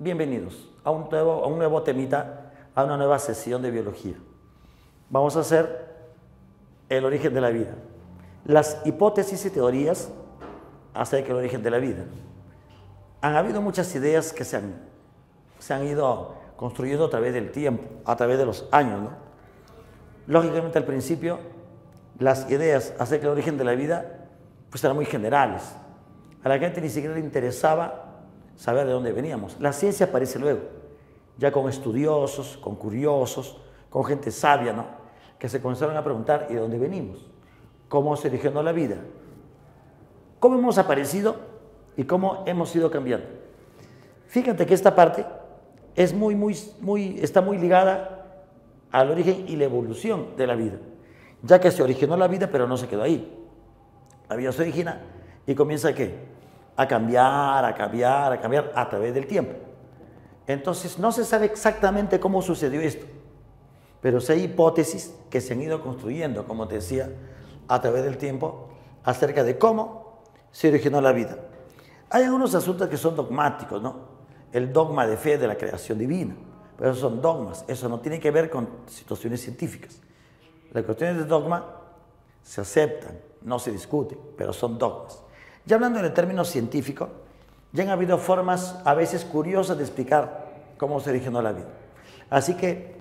Bienvenidos a un nuevo temita, a una nueva sesión de biología. Vamos a hacer el origen de la vida. Las hipótesis y teorías acerca del origen de la vida. Han habido muchas ideas que se han ido construyendo a través del tiempo, a través de los años, ¿no? Lógicamente, al principio, las ideas acerca del origen de la vida pues eran muy generales. A la gente ni siquiera le interesaba saber de dónde veníamos. La ciencia aparece luego, ya con estudiosos, con curiosos, con gente sabia, ¿no? Que se comenzaron a preguntar, ¿y de dónde venimos? ¿Cómo se originó la vida? ¿Cómo hemos aparecido y cómo hemos ido cambiando? Fíjate que esta parte es está muy ligada al origen y la evolución de la vida, ya que se originó la vida, pero no se quedó ahí. La vida se origina y comienza ¿a qué? A cambiar a través del tiempo. Entonces no se sabe exactamente cómo sucedió esto, pero sí hay hipótesis que se han ido construyendo, como te decía, a través del tiempo, acerca de cómo se originó la vida. Hay algunos asuntos que son dogmáticos, ¿no? El dogma de fe de la creación divina, pero esos son dogmas, eso no tiene que ver con situaciones científicas. Las cuestiones de dogma se aceptan, no se discuten, pero son dogmas. Ya hablando en el término científico, ya han habido formas a veces curiosas de explicar cómo se originó la vida. Así que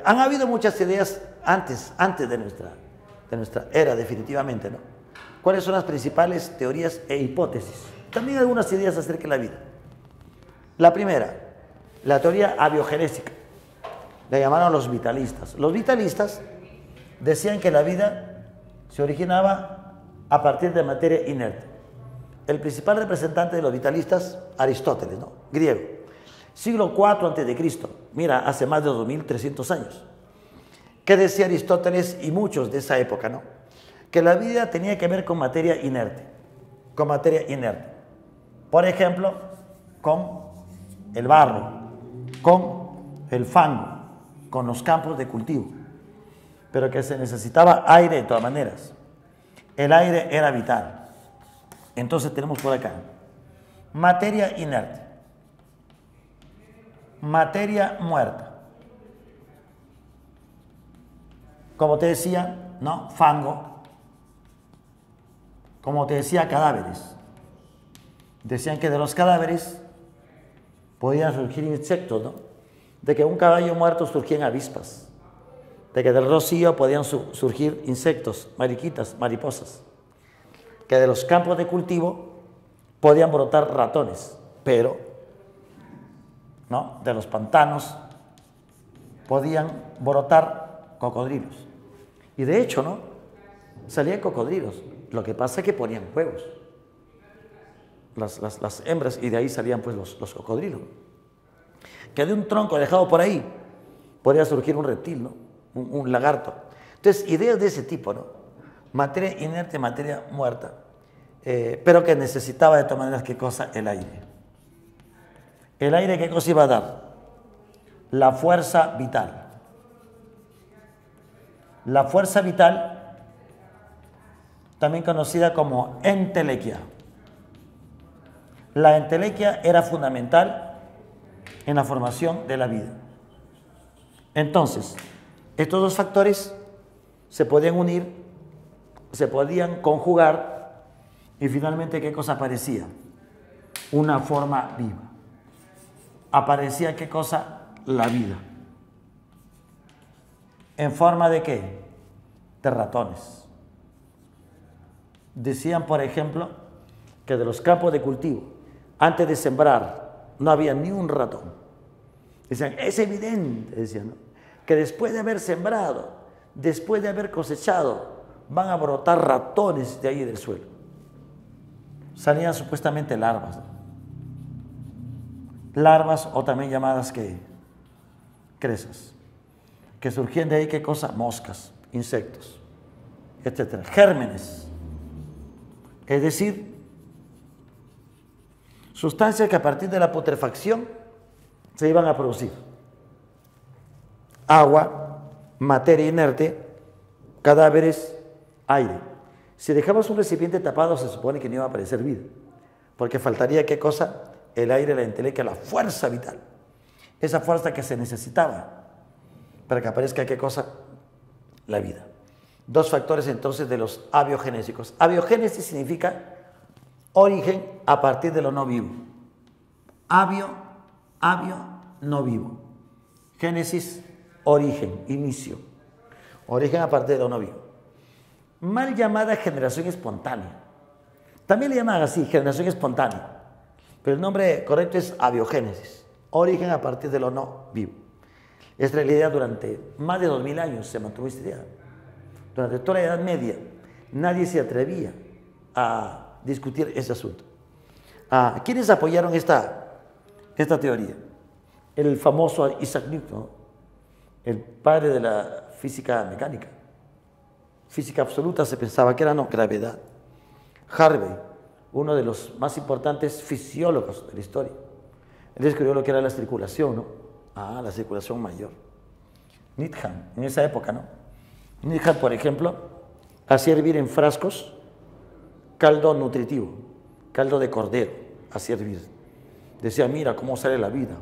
han habido muchas ideas antes de nuestra era, definitivamente, ¿no? ¿Cuáles son las principales teorías e hipótesis? También algunas ideas acerca de la vida. La primera, la teoría abiogenésica. La llamaron los vitalistas. Los vitalistas decían que la vida se originaba a partir de materia inerte. El principal representante de los vitalistas, Aristóteles, ¿no? Griego. Siglo IV a.C., mira, hace más de 2300 años. ¿Qué decía Aristóteles y muchos de esa época, no? Que la vida tenía que ver con materia inerte, Por ejemplo, con el barro, con el fango, con los campos de cultivo, pero que se necesitaba aire de todas maneras. El aire era vital. Entonces tenemos por acá materia inerte, materia muerta, como te decía, ¿no? Fango, como te decía, cadáveres. Decían que de los cadáveres podían surgir insectos, ¿no? De que un caballo muerto surgían avispas, de que del rocío podían surgir insectos, mariquitas, mariposas, que de los campos de cultivo podían brotar ratones, pero ¿no? De los pantanos podían brotar cocodrilos. Y de hecho, ¿no? Salían cocodrilos. Lo que pasa es que ponían huevos, las hembras, y de ahí salían pues los cocodrilos. Que de un tronco dejado por ahí podría surgir un reptil, ¿no? Un lagarto. Entonces, ideas de ese tipo, ¿no? Materia inerte, materia muerta, pero que necesitaba de todas maneras, ¿qué cosa? El aire. ¿El aire qué cosa iba a dar? La fuerza vital. La fuerza vital, también conocida como entelequia. La entelequia era fundamental en la formación de la vida. Entonces, estos dos factores se podían unir, se podían conjugar y finalmente, ¿qué cosa aparecía? Una forma viva. Aparecía, ¿qué cosa? La vida. ¿En forma de qué? De ratones. Decían, por ejemplo, que de los campos de cultivo, antes de sembrar, no había ni un ratón. Decían, es evidente, decían, ¿no? Que después de haber sembrado, después de haber cosechado, van a brotar ratones de ahí del suelo. Salían supuestamente larvas, ¿no? Larvas, o también llamadas ¿qué? Cresas, que surgían de ahí, ¿qué cosa? Moscas, insectos, etcétera. Gérmenes, es decir, sustancias que a partir de la putrefacción se iban a producir. Agua, materia inerte, cadáveres, aire. Si dejamos un recipiente tapado, se supone que no iba a aparecer vida, porque faltaría ¿qué cosa? el aire, la entelequia, la fuerza vital. Esa fuerza que se necesitaba para que aparezca, ¿qué cosa? La vida. Dos factores entonces de los abiogenésicos. Abiogénesis significa origen a partir de lo no vivo. Abio, no vivo. Génesis, origen, inicio. Origen a partir de lo no vivo. Mal llamada generación espontánea. También le llaman así, generación espontánea. Pero el nombre correcto es abiogénesis. Origen a partir de lo no vivo. Esta es la idea durante más de 2000 años se mantuvo esta idea. Durante toda la Edad Media nadie se atrevía a discutir ese asunto. ¿Quiénes apoyaron esta teoría? El famoso Isaac Newton, el padre de la física mecánica. Física absoluta se pensaba que era no, gravedad. Harvey, uno de los más importantes fisiólogos de la historia. Él descubrió lo que era la circulación, ¿no? La circulación mayor. Needham, en esa época, ¿no? Needham, por ejemplo, hacía hervir en frascos caldo nutritivo, caldo de cordero, hacía hervir. Decía, mira cómo sale la vida.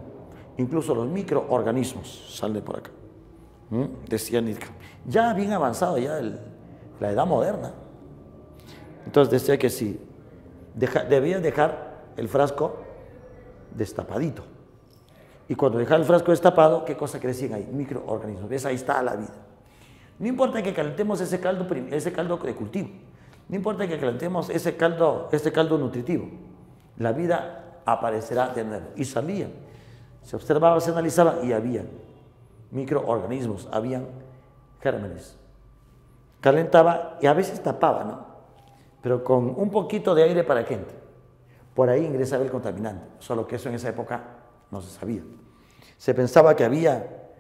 Incluso los microorganismos salen por acá. Decía Needham. Ya bien avanzado, ya la edad moderna. Entonces decía que sí, debía dejar el frasco destapadito. Y cuando dejaba el frasco destapado, ¿qué cosa crecían ahí? Microorganismos. ¿Ves? Ahí está la vida. No importa que calentemos ese caldo de cultivo. No importa que calentemos este caldo nutritivo. La vida aparecerá de nuevo. Y salían. Se observaba, se analizaba y había microorganismos, habían gérmenes. Calentaba y a veces tapaba, ¿no? Pero con un poquito de aire para que entre. Por ahí ingresaba el contaminante, solo que eso en esa época no se sabía. Se pensaba que había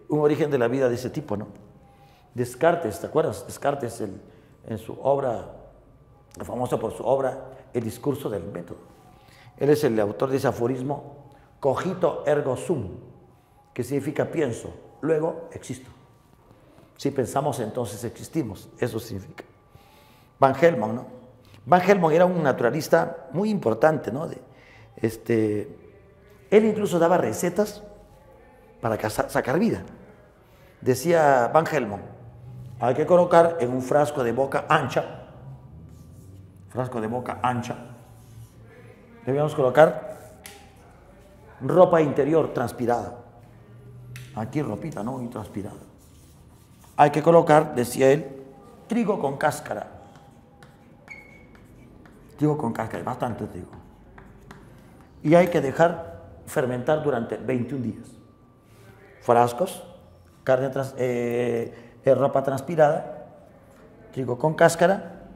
un origen de la vida de ese tipo, ¿no? Descartes, ¿te acuerdas? Descartes en su obra, famoso por su obra, El discurso del método. Él es el autor de ese aforismo, cogito ergo sum, que significa pienso, luego existo. Si pensamos, entonces existimos, eso significa. Van Helmont, ¿no? Van Helmont era un naturalista muy importante, ¿no? Él incluso daba recetas para sacar vida. Decía Van Helmont, hay que colocar en un frasco de boca ancha, debíamos colocar ropa interior transpirada. Aquí ropita, ¿no? Y transpirada. Hay que colocar, decía él, trigo con cáscara. Trigo con cáscara, bastante trigo. Y hay que dejar fermentar durante 21 días. Frascos, ropa transpirada, trigo con cáscara,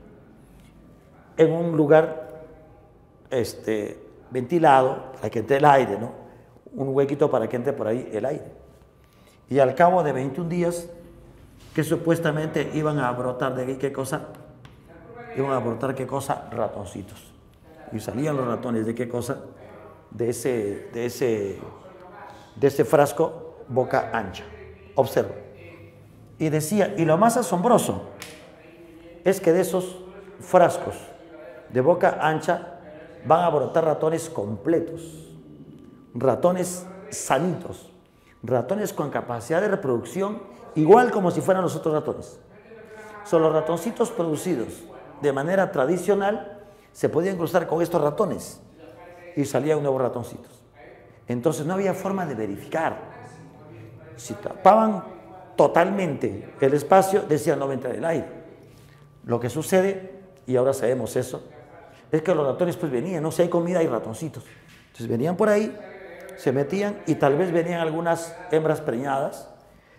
en un lugar ventilado para que entre el aire, ¿no? Un huequito para que entre por ahí el aire. Y al cabo de 21 días, que supuestamente iban a brotar de qué cosa, ratoncitos. Y salían los ratones de qué cosa, de ese frasco boca ancha. Observa. Y decía, y lo más asombroso es que de esos frascos de boca ancha van a brotar ratones completos, ratones sanitos, ratones con capacidad de reproducción igual como si fueran los otros ratones. Son los ratoncitos producidos de manera tradicional, se podían cruzar con estos ratones y salían nuevos ratoncitos. Entonces no había forma de verificar. Si tapaban totalmente el espacio, decían no va a entrar el aire. Lo que sucede, y ahora sabemos eso, es que los ratones pues venían, no sé, hay comida y ratoncitos. Entonces venían por ahí, se metían y tal vez venían algunas hembras preñadas,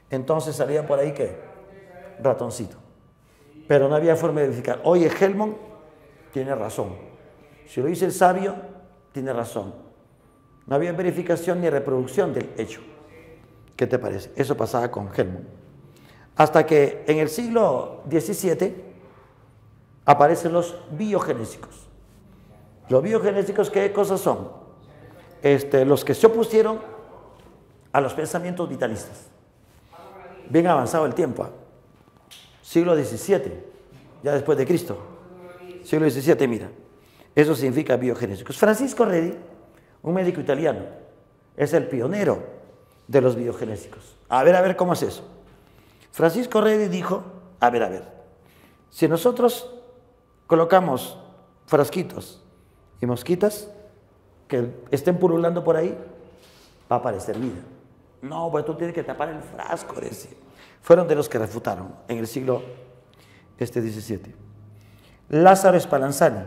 entonces salía por ahí ¿qué? Ratoncito. Pero no había forma de verificar. Oye, Helmont tiene razón. Si lo dice el sabio, tiene razón. No había verificación ni reproducción del hecho. ¿Qué te parece? Eso pasaba con Helmont. Hasta que en el siglo XVII aparecen los biogenésicos. Los biogenésicos, ¿qué cosas son? Los que se opusieron a los pensamientos vitalistas. Bien avanzado el tiempo. Siglo XVII, ya después de Cristo. Siglo XVII, mira. Eso significa biogenéticos. Francisco Redi, un médico italiano, es el pionero de los biogenéticos. A ver cómo es eso. Francisco Redi dijo, a ver, si nosotros colocamos frasquitos y mosquitas que estén pululando por ahí, va a aparecer vida. No, pues tú tienes que tapar el frasco, decía. Fueron de los que refutaron en el siglo XVII. Lázaro Spallanzani,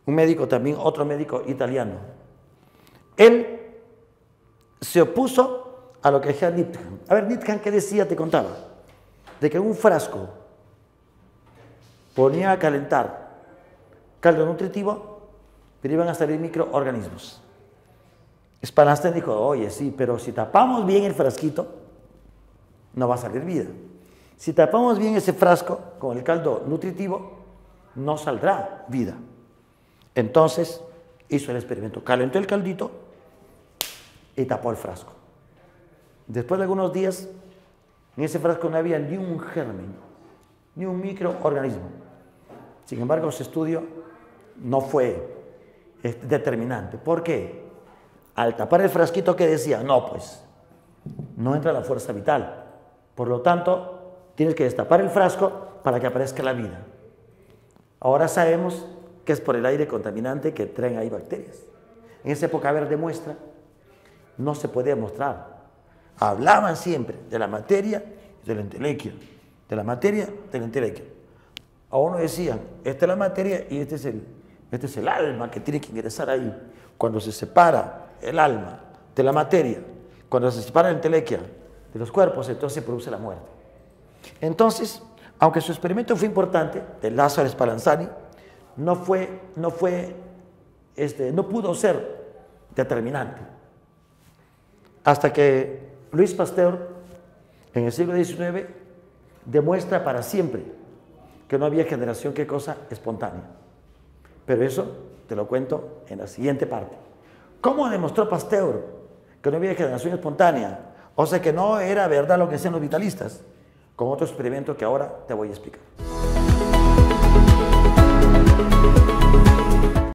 un médico también, otro médico italiano. Él se opuso a lo que decía Nitschke. A ver, Nitschke, ¿qué decía? Te contaba. De que en un frasco ponía a calentar caldo nutritivo, pero iban a salir microorganismos. Spallanzani dijo, oye, sí, pero si tapamos bien el frasquito, no va a salir vida. Si tapamos bien ese frasco con el caldo nutritivo, no saldrá vida. Entonces hizo el experimento, calentó el caldito y tapó el frasco. Después de algunos días, en ese frasco no había ni un germen, ni un microorganismo. Sin embargo, ese estudio no fue determinante. ¿Por qué? Al tapar el frasquito, ¿qué decía? No, pues, no entra la fuerza vital. Por lo tanto, tienes que destapar el frasco para que aparezca la vida. Ahora sabemos que es por el aire contaminante que traen ahí bacterias. En esa época, a ver, demuestra, no se podía mostrar. Hablaban siempre de la materia y de la entelequia. De la materia y de la entelequia. A uno decían, esta es la materia y este es el alma que tiene que ingresar ahí. Cuando se separa el alma de la materia, cuando se separa la entelequia de los cuerpos, entonces se produce la muerte. Entonces, aunque su experimento fue importante, de Lázaro Spallanzani, no pudo ser determinante. Hasta que Louis Pasteur, en el siglo XIX, demuestra para siempre que no había generación, ¿qué cosa? Espontánea. Pero eso te lo cuento en la siguiente parte. ¿Cómo demostró Pasteur que no había generación espontánea? O sea que no era verdad lo que decían los vitalistas, con otro experimento que ahora te voy a explicar.